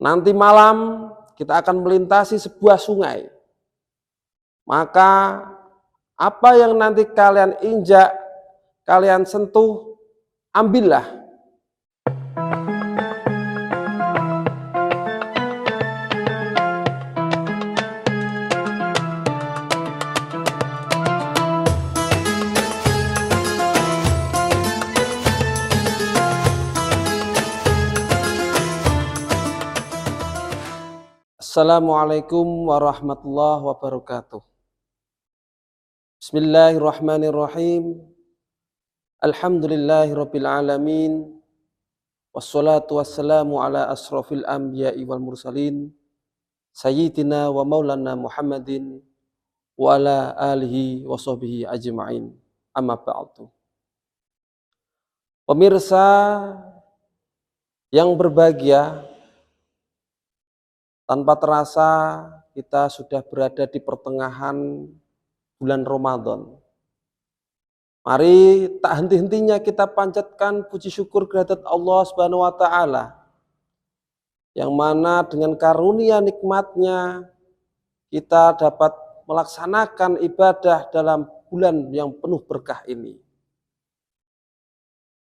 Nanti malam kita akan melintasi sebuah sungai. Maka apa yang nanti kalian injak, kalian sentuh, ambillah. Assalamualaikum warahmatullahi wabarakatuh. Bismillahirrahmanirrahim. Alhamdulillahirabbil alamin. Wassalatu wassalamu ala asrofil anbiya'i wal mursalin sayyidina wa maulana Muhammadin wa ala alihi wa sahbihi ajma'in. Amma ba'du. Pemirsa yang berbahagia, tanpa terasa kita sudah berada di pertengahan bulan Ramadan. Mari tak henti-hentinya kita panjatkan puji syukur kehadirat Allah Subhanahu wa taala, yang mana dengan karunia nikmatnya kita dapat melaksanakan ibadah dalam bulan yang penuh berkah ini.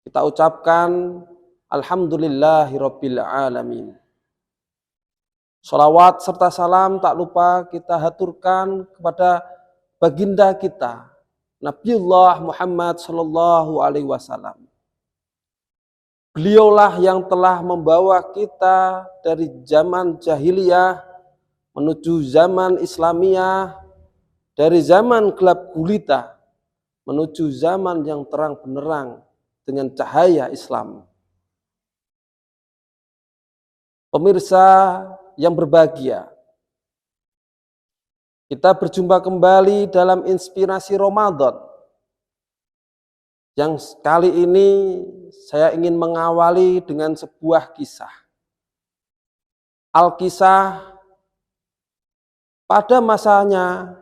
Kita ucapkan alhamdulillahirabbil alamin. Sholawat serta salam tak lupa kita haturkan kepada baginda kita, Nabiullah Muhammad Sallallahu Alaihi Wasallam. Beliaulah yang telah membawa kita dari zaman jahiliyah menuju zaman Islamiyah, dari zaman gelap gulita menuju zaman yang terang benderang dengan cahaya Islam. Pemirsa yang berbahagia, kita berjumpa kembali dalam inspirasi Ramadan, yang kali ini saya ingin mengawali dengan sebuah kisah. Al-Kisah, pada masanya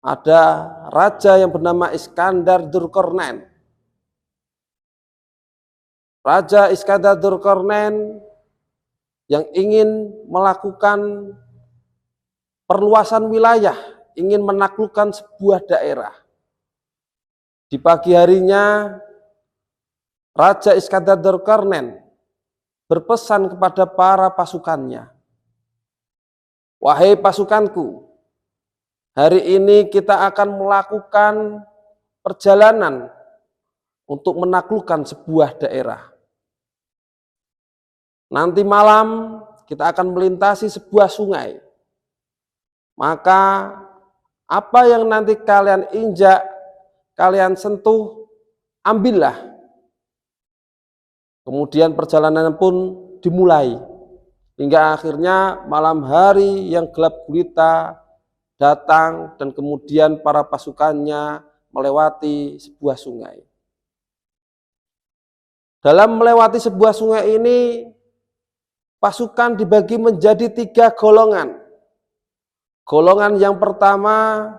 ada raja yang bernama Iskandar Dzulkarnain. Raja Iskandar Dzulkarnain yang ingin melakukan perluasan wilayah, ingin menaklukkan sebuah daerah. Di pagi harinya, Raja Iskandar Dzulkarnain berpesan kepada para pasukannya, "Wahai pasukanku, hari ini kita akan melakukan perjalanan untuk menaklukkan sebuah daerah. Nanti malam kita akan melintasi sebuah sungai. Maka apa yang nanti kalian injak, kalian sentuh, ambillah." Kemudian perjalanan pun dimulai. Hingga akhirnya malam hari yang gelap gulita datang dan kemudian para pasukannya melewati sebuah sungai. Dalam melewati sebuah sungai ini, pasukan dibagi menjadi 3 golongan. Golongan yang pertama,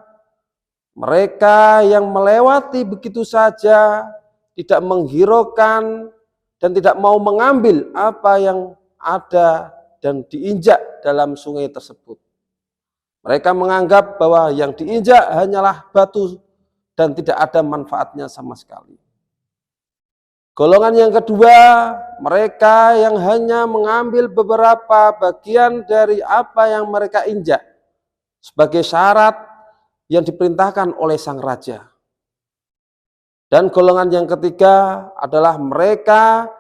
mereka yang melewati begitu saja, tidak menghiraukan dan tidak mau mengambil apa yang ada dan diinjak dalam sungai tersebut. Mereka menganggap bahwa yang diinjak hanyalah batu dan tidak ada manfaatnya sama sekali. Golongan yang kedua, mereka yang hanya mengambil beberapa bagian dari apa yang mereka injak sebagai syarat yang diperintahkan oleh sang raja. Dan golongan yang ketiga adalah mereka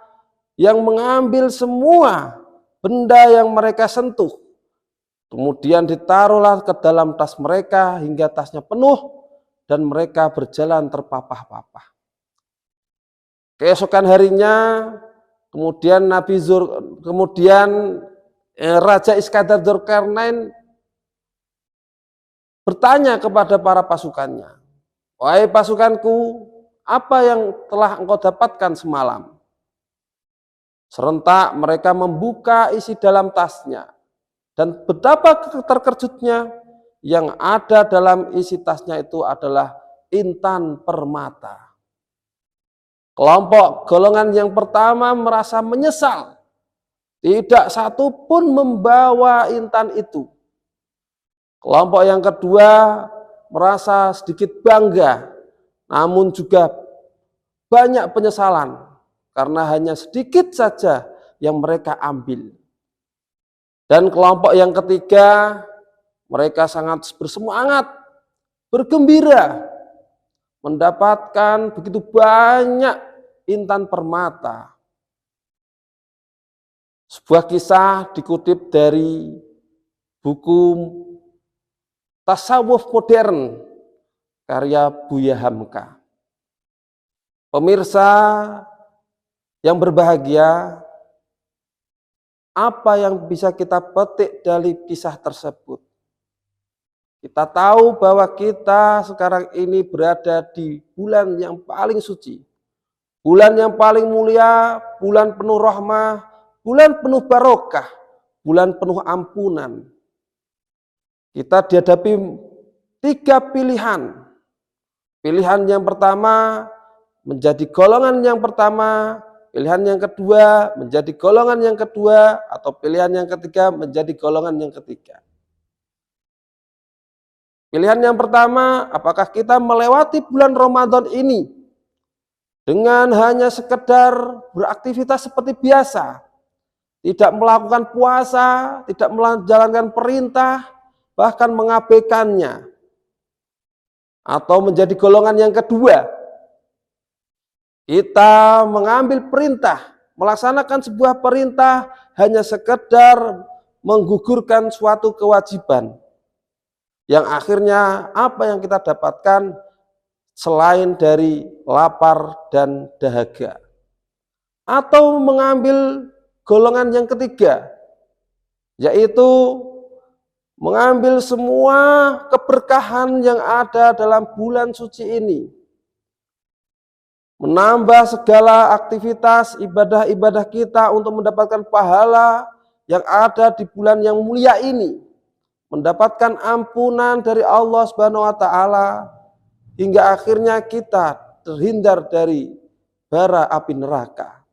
yang mengambil semua benda yang mereka sentuh, kemudian ditaruhlah ke dalam tas mereka hingga tasnya penuh dan mereka berjalan terpapah-papah. Keesokan harinya, kemudian Raja Iskandar Dzulkarnain bertanya kepada para pasukannya, "Wahai pasukanku, apa yang telah engkau dapatkan semalam?" Serentak mereka membuka isi dalam tasnya, dan betapa terkejutnya, yang ada dalam isi tasnya itu adalah intan permata. Kelompok golongan yang pertama merasa menyesal Tidak satu pun membawa intan itu. Kelompok yang kedua merasa sedikit bangga, namun juga banyak penyesalan karena hanya sedikit saja yang mereka ambil. Dan kelompok yang ketiga, mereka sangat bersemangat, bergembira, mendapatkan begitu banyak intan permata. Sebuah kisah dikutip dari buku Tasawuf Modern karya Buya Hamka. Pemirsa yang berbahagia, apa yang bisa kita petik dari kisah tersebut? Kita tahu bahwa kita sekarang ini berada di bulan yang paling suci, bulan yang paling mulia, bulan penuh rahmah, bulan penuh barokah, bulan penuh ampunan. Kita dihadapi 3 pilihan. Pilihan yang pertama menjadi golongan yang pertama, pilihan yang kedua menjadi golongan yang kedua, atau pilihan yang ketiga menjadi golongan yang ketiga. Pilihan yang pertama, apakah kita melewati bulan Ramadan ini dengan hanya sekedar beraktivitas seperti biasa, tidak melakukan puasa, tidak menjalankan perintah, bahkan mengabaikannya. Atau menjadi golongan yang kedua, kita mengambil perintah, melaksanakan sebuah perintah hanya sekedar menggugurkan suatu kewajiban. Yang akhirnya apa yang kita dapatkan selain dari lapar dan dahaga. Atau mengambil golongan yang ketiga, yaitu mengambil semua keberkahan yang ada dalam bulan suci ini, menambah segala aktivitas ibadah-ibadah kita untuk mendapatkan pahala yang ada di bulan yang mulia ini, mendapatkan ampunan dari Allah Subhanahu wa taala, hingga akhirnya kita terhindar dari bara api neraka.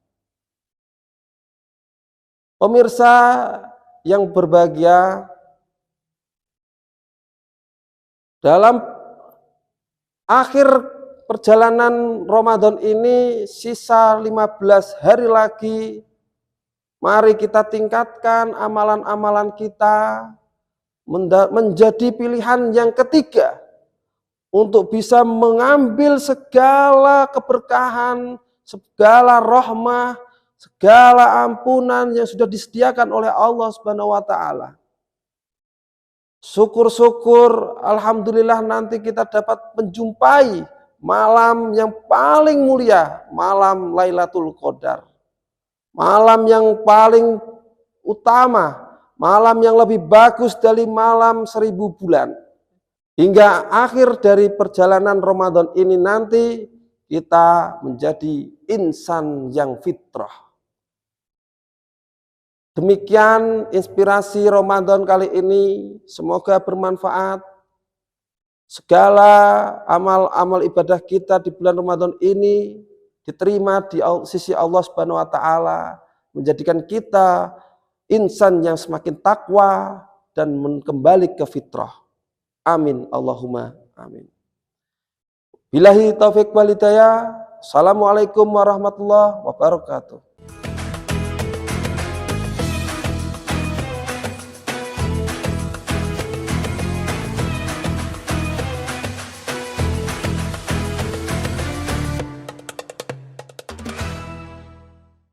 Pemirsa yang berbahagia, dalam akhir perjalanan Ramadan ini sisa 15 hari lagi, mari kita tingkatkan amalan-amalan kita menjadi pilihan yang ketiga untuk bisa mengambil segala keberkahan, segala rahmah, segala ampunan yang sudah disediakan oleh Allah Subhanahu wa taala. Syukur-syukur, alhamdulillah nanti kita dapat menjumpai malam yang paling mulia, malam Lailatul Qadar. Malam yang paling utama, malam yang lebih bagus dari malam 1000 bulan. Hingga akhir dari perjalanan Ramadan ini nanti kita menjadi insan yang fitrah. Demikian inspirasi Ramadan kali ini, semoga bermanfaat. Segala amal-amal ibadah kita di bulan Ramadan ini diterima di sisi Allah Subhanahu wa taala, menjadikan kita insan yang semakin takwa dan kembali ke fitrah. Amin Allahumma amin. Billahi taufik wal hidayah. Assalamualaikum warahmatullahi wabarakatuh.